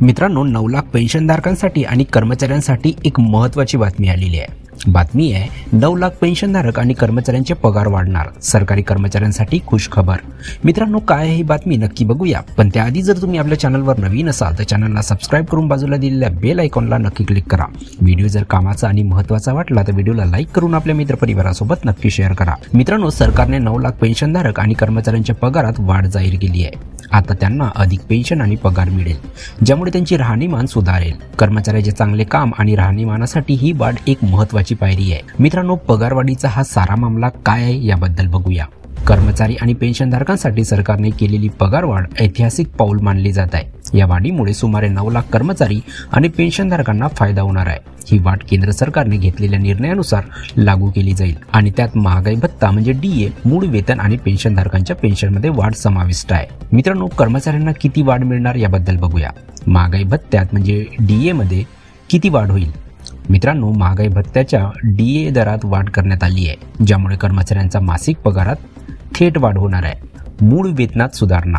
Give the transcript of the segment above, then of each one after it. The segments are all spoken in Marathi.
मित्रांनो, 9 लाख पेन्शनधारकांसाठी आणि कर्मचाऱ्यांसाठी एक महत्त्वाची बातमी आलेली आहे। बातमी आहे 9 लाख पेन्शनधारक आणि कर्मचाऱ्यांचे पगार वाढणार, सरकारी कर्मचाऱ्यांसाठी खुश खबर। मित्रांनो, काय आहे ही बातमी नक्की बघूया, पण त्याआधी जर तुम्ही आपल्या चॅनलवर नवीन असाल तर चॅनलला सबस्क्राइब करून बाजूला दिलेल्या बेल आयकॉनला नक्की क्लिक करा। व्हिडिओ जर कामाचा आणि महत्त्वाचा वाटला तर व्हिडिओला लाईक करून आपल्या मित्रपरिवारासोबत नक्की शेअर करा। मित्रांनो, सरकारने 9 लाख पेन्शनधारक आणि कर्मचाऱ्यांच्या पगारात वाढ जाहीर केली आहे। आता त्यांना अधिक पेन्शन आणि पगार मिळेल, ज्यामुळे त्यांची राहणीमान सुधारेल। कर्मचाऱ्याचे चांगले काम आणि राहणीमानासाठी ही वाढ एक महत्त्वाची पायरी आहे। मित्रांनो, पगारवाढीचा हा सारा मामला काय आहे याबद्दल बघूया। कर्मचारी आणि पेन्शनधारकांसाठी सरकारने केलेली पगारवाढ ऐतिहासिक पाऊल मानली जात आहे। या वाढीमुळे सुमारे 9 लाख कर्मचारी आणि पेन्शनधारकांना फायदा होणार आहे। ही वाढ केंद्र सरकारने घेतलेल्या निर्णयानुसार लागू केली जाईल आणि त्यात महागाई भत्ता म्हणजे डीए, मूळ वेतन आणि पेन्शनधारकांच्या पेन्शनमध्ये वाढ समाविष्ट आहे। मित्रांनो, कर्मचाऱ्यांना किती वाढ मिळणार याबद्दल बघूया। महागाई भत्त्यात म्हणजे डीए मध्ये किती वाढ होईल? मित्रांनो, महागाई भत्त्याच्या डीए दरात वाढ करण्यात आली आहे, ज्यामुळे कर्मचाऱ्यांचा मासिक पगारात थेट वाढ होणार आहे। मूळ वेतनात सुधारणा।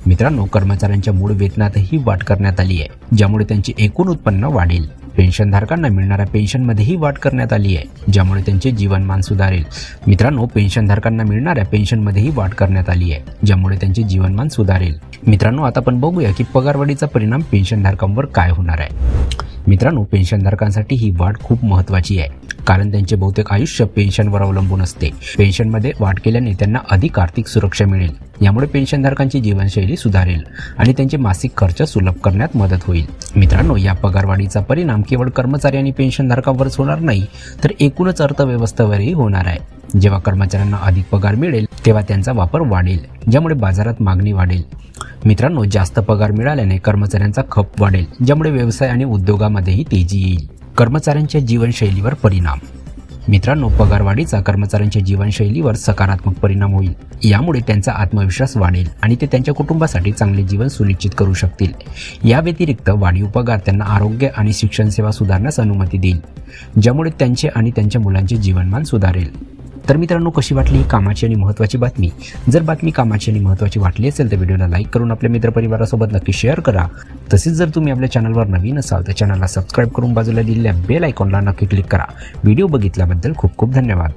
मित्रांनो, कर्मचाऱ्यांच्या मूळ वेतनातही वाढ करण्यात आली आहे, ज्यामुळे त्यांचे एकूण उत्पन्न वाढेल। पेन्शनधारकांना मिळणाऱ्या पेन्शनमध्येही वाढ करण्यात आली आहे, ज्यामुळे त्यांचे जीवनमान सुधारेल। मित्रांनो, पेन्शनधारकांना मिळणाऱ्या पेन्शनमध्येही वाढ करण्यात आली आहे, ज्यामुळे त्यांचे जीवनमान सुधारेल। मित्रांनो, आता आपण बघूया की पगारवाढीचा परिणाम पेन्शनधारकांवर काय होणार आहे। मित्रांनो, पेन्शनधारकांसाठी ही वाढ खूप महत्त्वाची आहे, कारण त्यांचे बहुतेक आयुष्य पेन्शनवर अवलंबून असते। पेन्शनमध्ये वाढ केल्याने त्यांना अधिक आर्थिक सुरक्षा मिळेल। यामुळे पेन्शनधारकांची जीवनशैली सुधारेल आणि त्यांचे मासिक खर्च सुलभ करण्यात मदत होईल। मित्रांनो, या पगारवाढीचा परिणाम केवळ कर्मचारी आणि पेन्शनधारकांवरच होणार नाही, तर एकूणच अर्थव्यवस्थेवरही होणार आहे। जेव्हा कर्मचाऱ्यांना अधिक पगार मिळेल तेव्हा त्यांचा वापर वाढेल, ज्यामुळे बाजारात मागणी वाढेल। मित्रांनो, जास्त पगार मिळाल्याने कर्मचाऱ्यांचा खप वाढेल, ज्यामुळे व्यवसाय आणि उद्योगामध्येही तेजी येईल। कर्मचाऱ्यांच्या जीवनशैलीवर परिणाम। मित्रांनो, पगारवाढीचा कर्मचाऱ्यांच्या जीवनशैलीवर सकारात्मक परिणाम होईल। यामुळे त्यांचा आत्मविश्वास वाढेल आणि ते त्यांच्या कुटुंबासाठी चांगले जीवन सुनिश्चित करू शकतील। या व्यतिरिक्त वाढीव पगार त्यांना आरोग्य आणि शिक्षण सेवा सुधारण्यास अनुमती देईल, ज्यामुळे त्यांचे आणि त्यांच्या मुलांचे जीवनमान सुधारेल। तर मित्रांनो, कशी वाटली ही कामाची आणि महत्त्वाची बातमी? जर बातमी कामाची आणि महत्त्वाची वाटली असेल तर व्हिडिओला लाईक करून आपल्या मित्रपरिवारासोबत नक्की शेअर करा। तसेच जर तुम्ही आपल्या चॅनलवर नवीन असाल तर चॅनलला सबस्क्राइब करून बाजूला दिलेल्या बेल आयकॉनला नक्की क्लिक करा। व्हिडिओ बघितल्याबद्दल खूप खूप धन्यवाद।